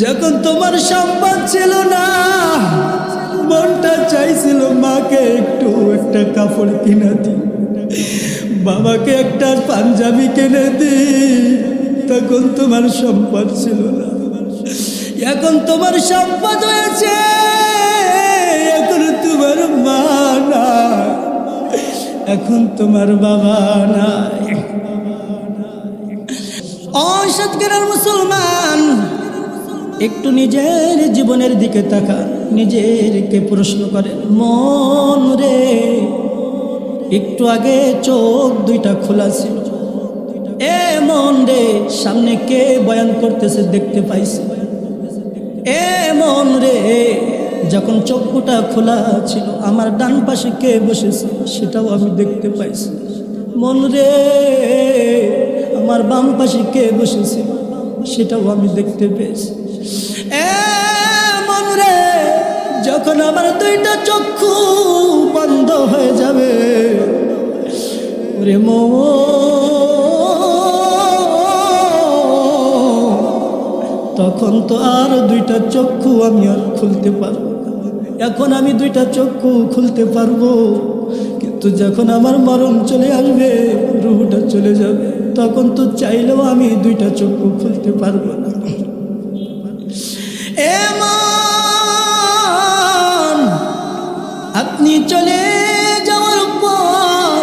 যখন তোমার সম্পদ ছিল না, মনটা চাইছিল মাকে একটা কাপড় কিনে দি, বাবাকে একটা পাঞ্জাবি কিনে দি। তখন তোমার সম্পদ ছিল না, এখন তোমার সম্পদ হয়েছে, এখন তোমার মা না, এখন তোমার বাবা নাই। অসৎকার মুসলমান, একটু নিজের জীবনের দিকে তাকান, নিজেরকে প্রশ্ন করেন, মন রে একটু আগে চোখ দুইটা খোলা ছিল, এ মন রে সামনে কে বয়ান করতেছে দেখতে পাইছে? এ মন রে যখন চক্ষুটা খোলা ছিল আমার ডান পাশে কে বসেছে সেটাও আমি দেখতে পাইছি। মন রে আমার বাম পাশে কে বসেছে সেটাও আমি দেখতে পেয়েছি। এ মন রে যখন আমার দুইটা চক্ষু বন্ধ হয়ে যাবে, রে মন তখন তো আর দুইটা চক্ষু আমি আর খুলতে পারবো। এখন আমি দুইটা চক্ষু খুলতে পারবো, কিন্তু যখন আমার মরণ চলে আসবে, রুহটা চলে যাবে, তখন তো চাইলেও আমি দুইটা চক্ষু খুলতে পারবো না। এমন আপনি চলে যাওয়ার পর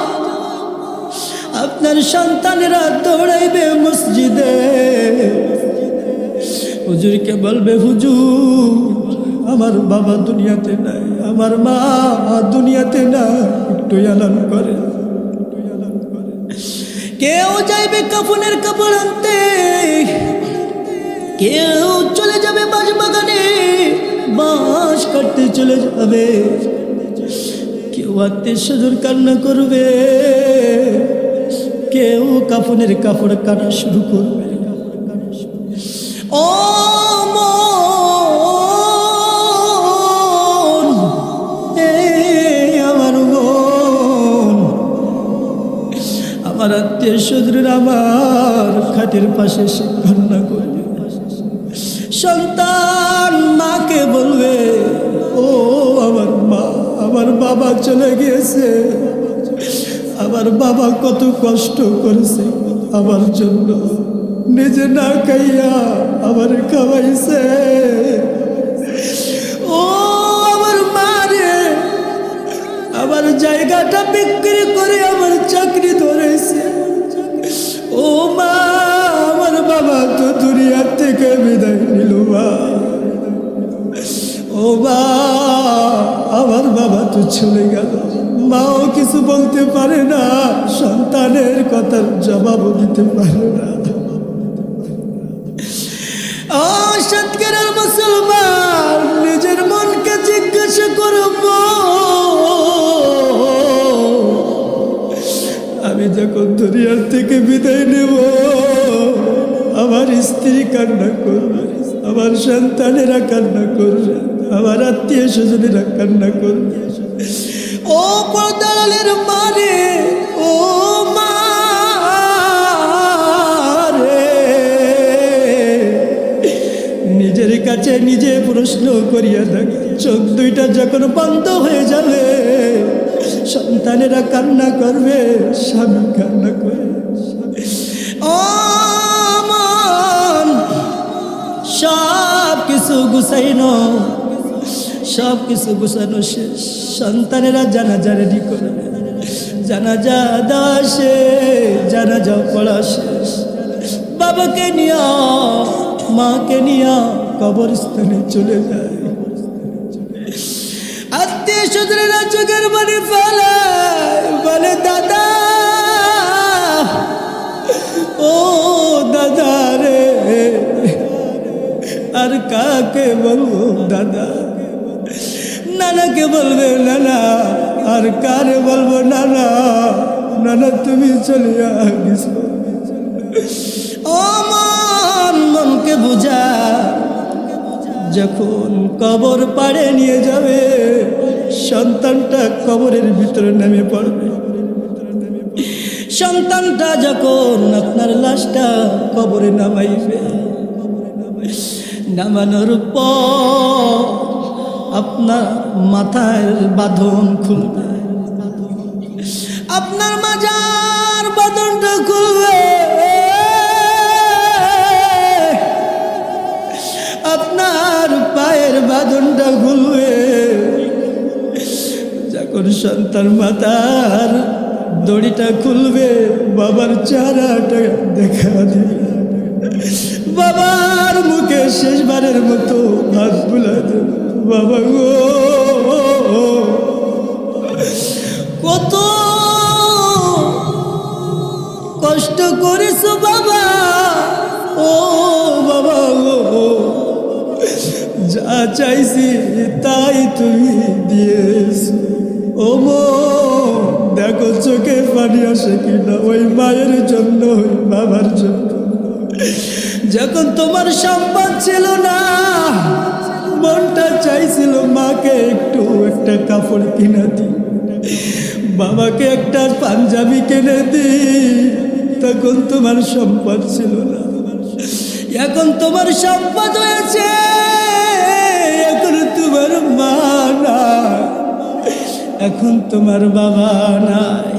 আপনার সন্তানেরা দৌড়াইবে মসজিদে, হুজুরকে বলবে, হুজুর আমার বাবা দুনিয়াতে নাই, আমার মা দুনিয়াতে নাই, একটু এলান করে। কেউ যাইবে কাফনের কাপড় আনতে, কেউ চলে যাবে বাঁশবাগানে বাঁশ কাটতে চলে যাবে, কেউ আত্মীয় স্বজন কান্না করবে, কেউ কাফনের কাপড় কাটা শুরু করবে। ও মন, আমার মন, আমার আত্মীয় স্বজন আমার খাটের পাশে সে কান্না করবে। সন্তান মাকে বলবে, ও আমার মা, আমার বাবা চলে গিয়েছে, আমার বাবা কত কষ্ট করেছে আমার জন্য, নিজে না খাইয়া আমার খাওয়াইছে। ও আমার মা রে, আমার জায়গাটা বিক্রি করে আমার চাকরি ধরেছে। ও মা, আমার বাবা তো দুনিয়া থেকে বিদায় নিল মা। ও মা, আমার বাবা তো চলে গেল। মাও কিছু বলতে পারে না, সন্তানের কথার জবাবও দিতে পারে না। সৎকার মুসলমান, নিজের মনকে জিজ্ঞাসা করব, আমি যখন দুনিয়ার থেকে বিদায় নেব, আমার স্ত্রী কান্না করবে, আমার সন্তানেরা কান্না করবে, আমার আত্মীয় স্বজনেরা কান্না করবে। ও পর্দালের মানে, ও মা রে, নিজের কাছে নিজে প্রশ্ন করিয়া থাক, চোখ দুইটা যখন বন্ধ হয়ে যাবে, সন্তানেরা কান্না করবে, স্বামী কান্না করবে। ও মন, সব কিছু গুছাইনো, সব কিছু গুছানো শেষ, সন্তানেরা জানাজা রেডি করবে, জানাজা দেওয়া শেষ, জানাজা পড়া শেষ, বাবাকে নিয়া মাকে নিয়া কবরস্থানে চলে যায়। আত্মীয় স্বজনেরা চোখের পানি ফেলায়, বলে দাদা, ও দাদা রে, আর কাকে বলবো দাদা? নানাকে বলবে নানা, আর কারে বলবো নানা? নানা তুমি চলে গেছো। ও মন, মনকে বুঝা, যখন কবর পাড়ে নিয়ে যাবে, সন্তানটা কবরের ভিতরে নেমে পড়বে। সন্তানটা যখন আপনার লাশটা কবরে নামাইবে, নামানোর পর আপনার মাথার বাঁধন খুলবে, আপনার মাজার বাঁধনটা খুলবে, আপনার পায়ের বাঁধনটা খুলবে। যখন সন্তান মাতার দড়িটা খুলবে, বাবার চেহারাটা দেখা দেবে, বাবার মুখে শেষবারের মতো হাত বুলা দেবে। বাবা গো, কত কষ্ট করেছো বাবা, ও বাবা গো, যা চাইছি তাই তুমি দিয়েছো। ও মো, দেখো চোখে পানি আসে কিনা ওই মায়ের জন্য, ওই বাবার জন্য। যখন তোমার সম্পদ ছিল না, মনটা চাইছিল মাকে একটু একটা কাপড় কিনে দি, বাবাকে একটা পাঞ্জাবি কিনে দি, তখন তোমার সম্পদ ছিল না। এখন তোমার সম্পদ হয়েছে, এখন তোমার মা না, এখন তোমার বাবা নাই।